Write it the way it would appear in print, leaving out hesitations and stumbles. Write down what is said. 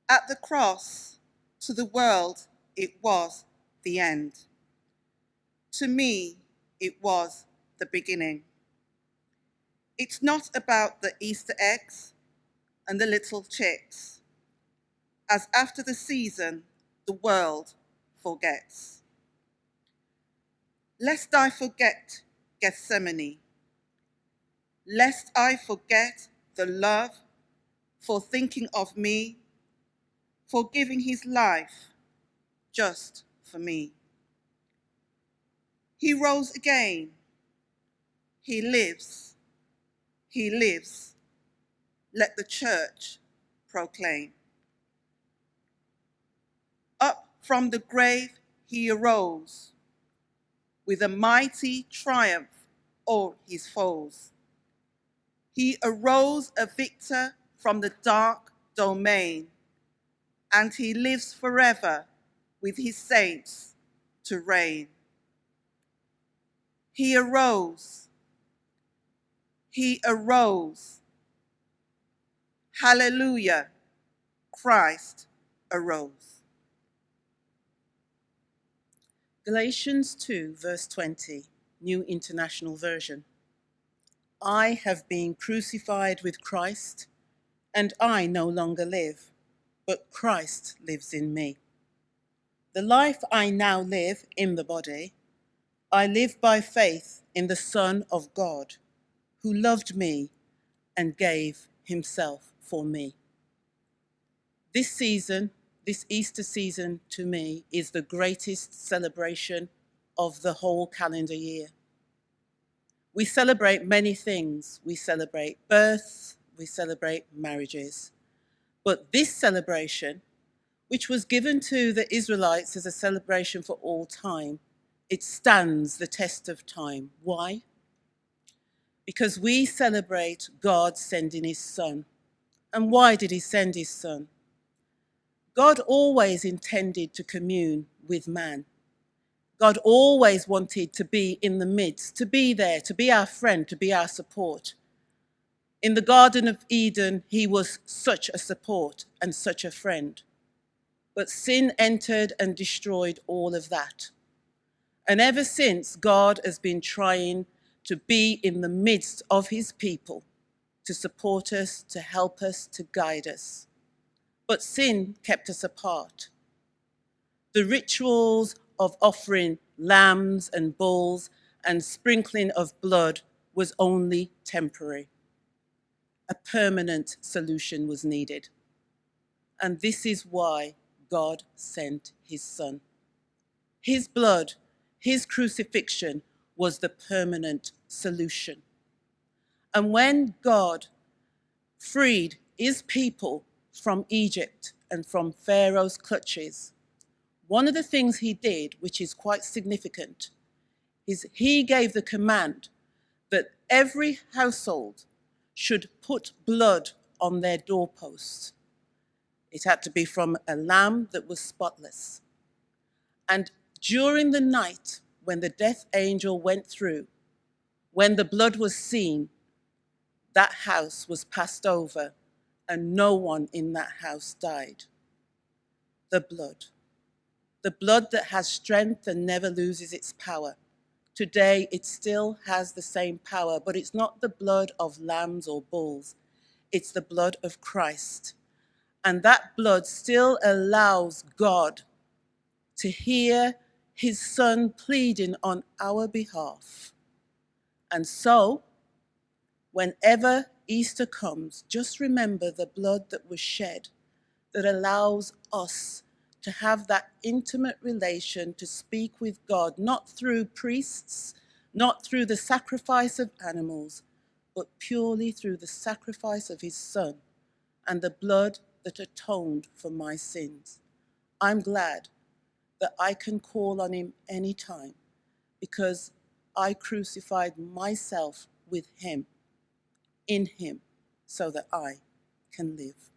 At the cross, to the world, it was the end. To me, it was the beginning. It's not about the Easter eggs and the little chicks, as after the season, the world forgets. Lest I forget Gethsemane, lest I forget the love for thinking of me, for giving his life just for me. He rose again. He lives. He lives. Let the church proclaim. Up from the grave he arose with a mighty triumph o'er his foes. He arose a victor from the dark domain, and he lives forever with his saints to reign. He arose. He arose. Hallelujah, Christ arose. Galatians 2, verse 20, New International Version. I have been crucified with Christ, and I no longer live, but Christ lives in me. The life I now live in the body, I live by faith in the Son of God, who loved me and gave himself for me. This season, this Easter season to me is the greatest celebration of the whole calendar year. We celebrate many things. We celebrate births, we celebrate marriages. But this celebration, which was given to the Israelites as a celebration for all time, it stands the test of time. Why? Because we celebrate God sending his Son. And why did he send his Son? God always intended to commune with man. God always wanted to be in the midst, to be there, to be our friend, to be our support. In the Garden of Eden, he was such a support and such a friend. But sin entered and destroyed all of that. And ever since, God has been trying to be in the midst of his people, to support us, to help us, to guide us. But sin kept us apart. The rituals of offering lambs and bulls and sprinkling of blood was only temporary. A permanent solution was needed. And this is why God sent his Son. His blood, his crucifixion was the permanent solution. And when God freed his people from Egypt and from Pharaoh's clutches, one of the things he did, which is quite significant, is he gave the command that every household should put blood on their doorposts. It had to be from a lamb that was spotless. And during the night, when the death angel went through, when the blood was seen, that house was passed over and no one in that house died. The blood that has strength and never loses its power. Today, it still has the same power, but it's not the blood of lambs or bulls. It's the blood of Christ. And that blood still allows God to hear his Son pleading on our behalf. And so, whenever Easter comes, just remember the blood that was shed that allows us to have that intimate relation, to speak with God, not through priests, not through the sacrifice of animals, but purely through the sacrifice of his Son and the blood that atoned for my sins. I'm glad that I can call on him anytime because I crucified myself with him, in him, so that I can live.